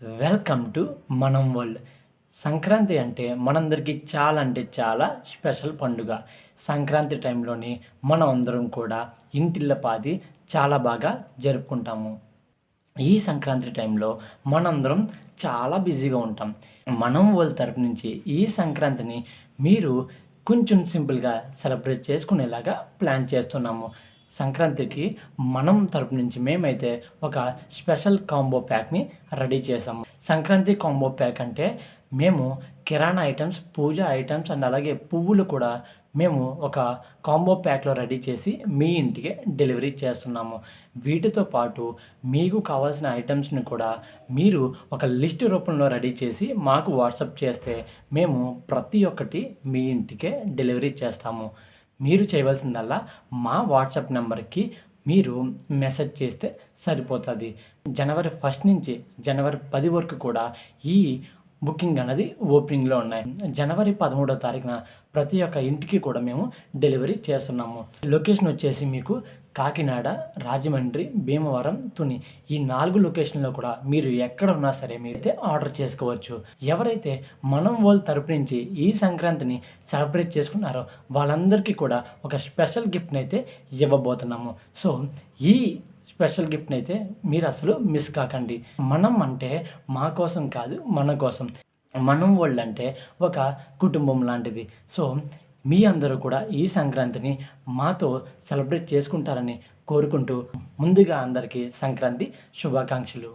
Welcome to మనం world. Sankranti అంటే మనందరికీ చాలా అంటే చాలా స్పెషల్ పండుగ. సంక్రాంతి టైంలోని మనం అందరం కూడా ఇంటిల్లపాది చాలా బాగా జరుపుకుంటాము. ఈ సంక్రాంతి టైంలో మనందరం చాలా బిజీగా ఉంటాం. మనం వాళ్ళ తరపు నుంచి ఈ సంక్రాంతిని మీరు కొంచెం సింపుల్గా సెలబ్రేట్ చేసుకునేలాగా ప్లాన్ చేస్తున్నాము. సంక్రాంతికి మనం తరపు నుంచి మేమైతే ఒక స్పెషల్ కాంబో ప్యాక్ని రెడీ చేసాము. సంక్రాంతి కాంబో ప్యాక్ అంటే మేము కిరాణా ఐటమ్స్, పూజ ఐటమ్స్ అండ్ అలాగే పువ్వులు కూడా మేము ఒక కాంబో ప్యాక్లో రెడీ చేసి మీ ఇంటికే డెలివరీ చేస్తున్నాము. వీటితో పాటు మీకు కావాల్సిన ఐటమ్స్ని కూడా మీరు ఒక లిస్ట్ రూపంలో రెడీ చేసి మాకు వాట్సాప్ చేస్తే మేము ప్రతి ఒక్కటి మీ ఇంటికే డెలివరీ చేస్తాము. మీరు చేయవలసిందల్లా మా వాట్సాప్ నెంబర్కి మీరు మెసేజ్ చేస్తే సరిపోతుంది. జనవరి 1 నుంచి జనవరి 10 వరకు కూడా ఈ బుకింగ్ అనేది ఓపెనింగ్లో ఉన్నాయి. జనవరి 13వ తారీఖున ప్రతి ఒక్క ఇంటికి కూడా మేము డెలివరీ చేస్తున్నాము. లొకేషన్ వచ్చేసి మీకు కాకినాడ, రాజమండ్రి, భీమవరం, తుని ఈ 4 లొకేషన్లో కూడా మీరు ఎక్కడ ఉన్నా సరే మీరైతే ఆర్డర్ చేసుకోవచ్చు. ఎవరైతే మనం వాళ్ళ తరపు నుంచి ఈ సంక్రాంతిని సెలబ్రేట్ చేసుకున్నారో వాళ్ళందరికీ కూడా ఒక స్పెషల్ గిఫ్ట్ని అయితే ఇవ్వబోతున్నాము. సో ఈ స్పెషల్ గిఫ్ట్ని అయితే మీరు అసలు మిస్ కాకండి. మనం అంటే మా కోసం కాదు, మన కోసం. మనం వాళ్ళు అంటే ఒక కుటుంబం లాంటిది. సో మీ అందరూ కూడా ఈ సంక్రాంతిని మాతో సెలబ్రేట్ చేసుకుంటారని కోరుకుంటూ ముందుగా అందరికీ సంక్రాంతి శుభాకాంక్షలు.